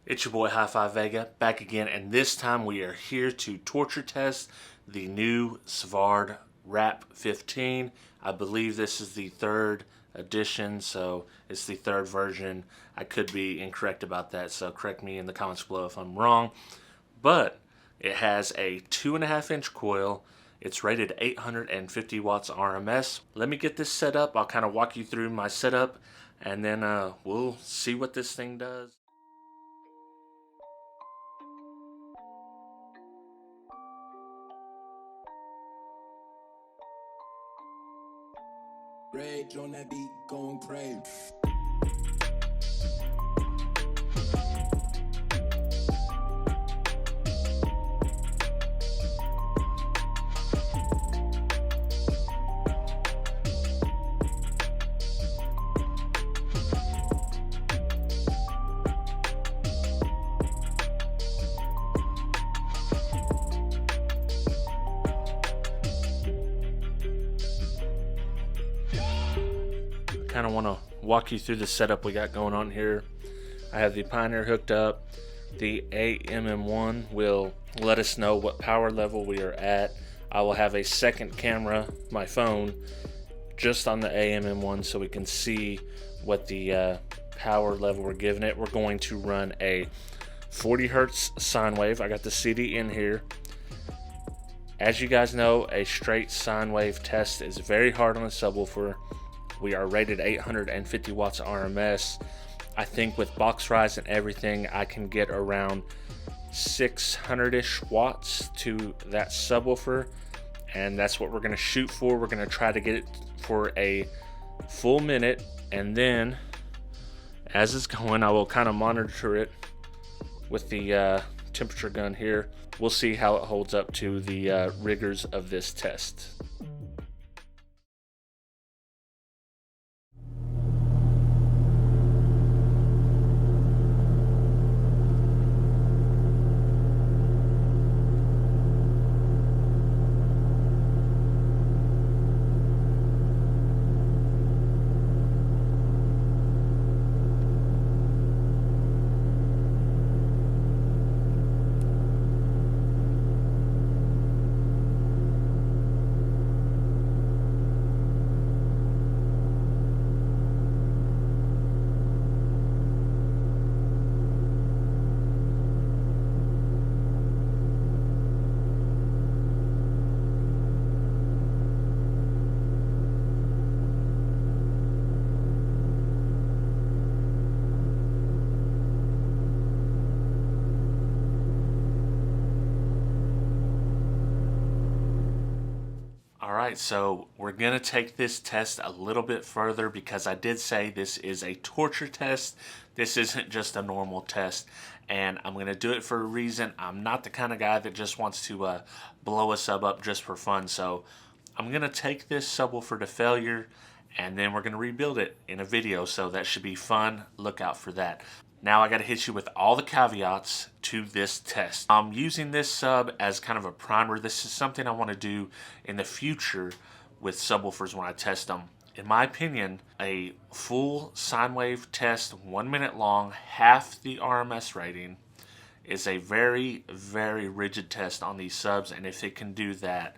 It's your boy Hi-Fi Vega back again, and this time we are here to torture test the new Svard Rap 15. I believe this is the third edition, so it's the third version. I could be incorrect about that, so correct me in the comments below if I'm wrong. But it has a 2.5-inch coil. It's rated 850 watts RMS. Let me get this set up. I'll kind of walk you through my setup, and then we'll see what this thing does. Rage on that beat, going crazy. Kind of want to walk you through the setup we got going on here. I have the Pioneer hooked up. The AMM1 will let us know what power level we are at. I will have a second camera, my phone, just on the AMM1 so we can see what the power level we're giving it. We're going to run a 40 hertz sine wave. I got the CD in here. As you guys know, a straight sine wave test is very hard on a subwoofer. We are rated 850 watts RMS. I think with box rise and everything, I can get around 600-ish watts to that subwoofer, and that's what we're going to shoot for. We're going to try to get it for a full minute, and then as it's going, I will kind of monitor it with the temperature gun here. We'll see how it holds up to the rigors of this test. Alright, so we're going to take this test a little bit further because I did say this is a torture test. This isn't just a normal test, and I'm going to do it for a reason. I'm not the kind of guy that just wants to blow a sub up just for fun, so I'm going to take this subwoofer to failure, and then we're going to rebuild it in a video, so that should be fun. Look out for that. Now I got to hit you with all the caveats to this test. I'm using this sub as kind of a primer. This is something I want to do in the future with subwoofers when I test them. In my opinion, a full sine wave test, 1 minute long, half the RMS rating, is a very, very rigid test on these subs, and if it can do that,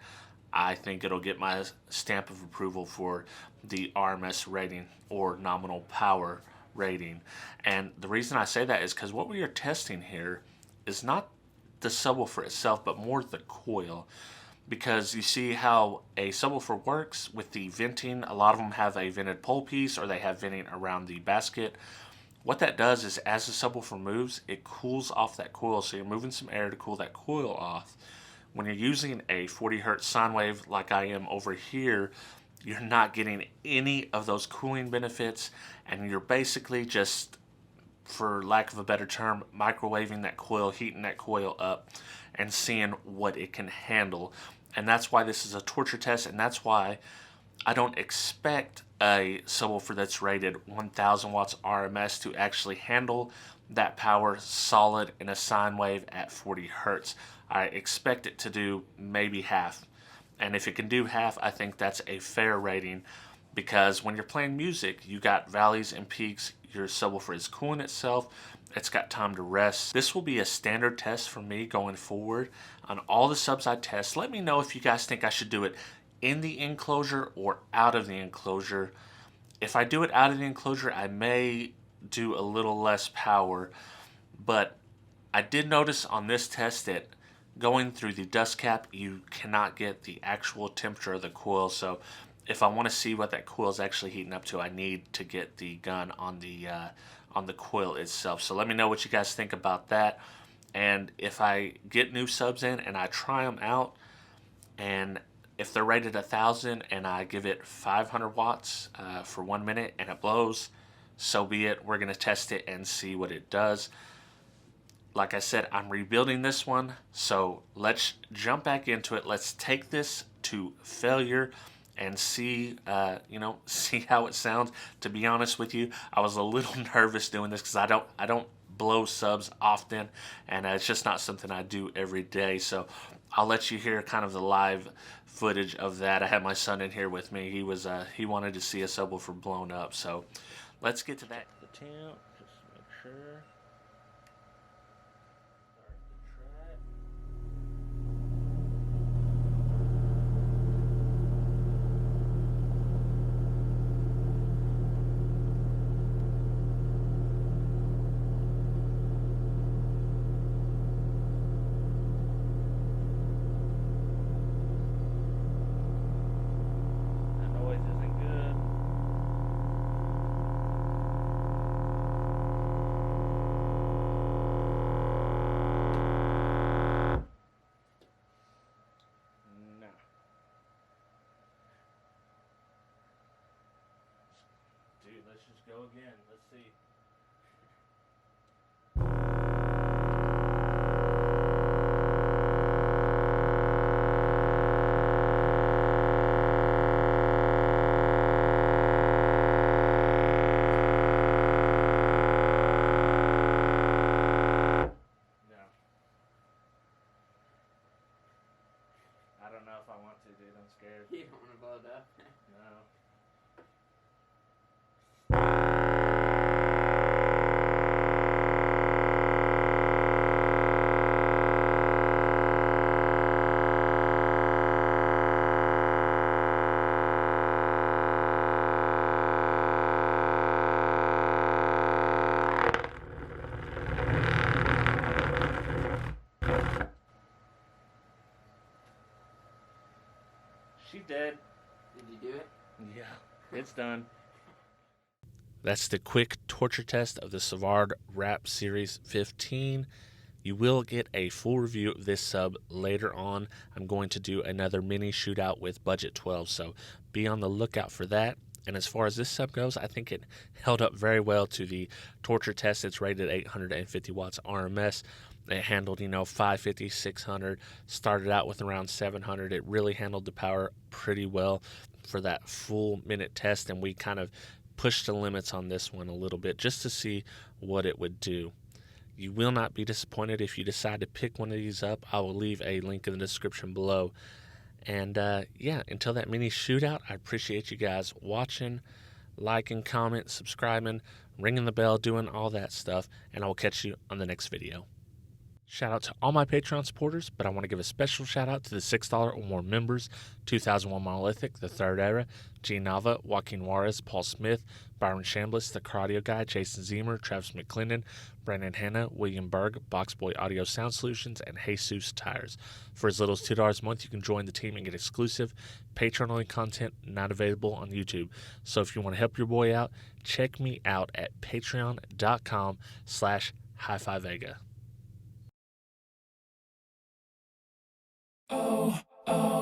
I think it'll get my stamp of approval for the RMS rating or nominal power rating. And the reason I say that is because what we are testing here is not the subwoofer itself, but more the coil. Because you see how a subwoofer works with the venting. A lot of them have a vented pole piece, or they have venting around the basket. What that does is as the subwoofer moves, it cools off that coil, so you're moving some air to cool that coil off. When you're using a 40 hertz sine wave like I am over here, you're not getting any of those cooling benefits, and you're basically just, for lack of a better term, microwaving that coil, heating that coil up, and seeing what it can handle. And that's why this is a torture test, and that's why I don't expect a subwoofer that's rated 1000 watts RMS to actually handle that power solid in a sine wave at 40 hertz. I expect it to do maybe half. And if it can do half, I think that's a fair rating, because when you're playing music, you got valleys and peaks. Your subwoofer is cooling itself, it's got time to rest. This will be a standard test for me going forward on all the subs I test. Let me know if you guys think I should do it in the enclosure or out of the enclosure. If I do it out of the enclosure, I may do a little less power, but I did notice on this test that going through the dust cap, you cannot get the actual temperature of the coil. So if I want to see what that coil is actually heating up to, I need to get the gun on the coil itself. So let me know what you guys think about that. And if I get new subs in and I try them out, and if they're rated 1,000 and I give it 500 watts for 1 minute and it blows, so be it. We're going to test it and see what it does. Like I said, I'm rebuilding this one, so let's jump back into it. Let's take this to failure and see, see how it sounds. To be honest with you, I was a little nervous doing this because I don't blow subs often, and it's just not something I do every day. So I'll let you hear kind of the live footage of that. I had my son in here with me. He wanted to see a subwoofer blown up. So let's get to that. The temp, just make sure. Dude, let's just go again. Let's see. No. I don't know if I want to, dude. I'm scared. You don't want to blow it up? No. She dead. Did you do it? Yeah, it's done. That's the quick torture test of the Savard Wrap Series 15. You will get a full review of this sub later on. I'm going to do another mini shootout with Budget 12, so be on the lookout for that. And as far as this sub goes, I think it held up very well to the torture test. It's rated 850 watts RMS. It handled, 550, 600, started out with around 700. It really handled the power pretty well for that full minute test, and we kind of pushed the limits on this one a little bit just to see what it would do. You will not be disappointed if you decide to pick one of these up. I will leave a link in the description below. And until that mini shootout, I appreciate you guys watching, liking, comment, subscribing, ringing the bell, doing all that stuff, and I will catch you on the next video. Shout out to all my Patreon supporters, but I want to give a special shout out to the $6 or more members: 2001 Monolithic, The Third Era, G Nava, Joaquin Juarez, Paul Smith, Byron Chambliss, The Cardio Guy, Jason Zemer, Travis McClendon, Brandon Hanna, William Berg, Boxboy Audio Sound Solutions, and Jesus Tires. For as little as $2 a month, you can join the team and get exclusive Patreon-only content not available on YouTube. So if you want to help your boy out, check me out at patreon.com/HiFiVega. Oh, oh.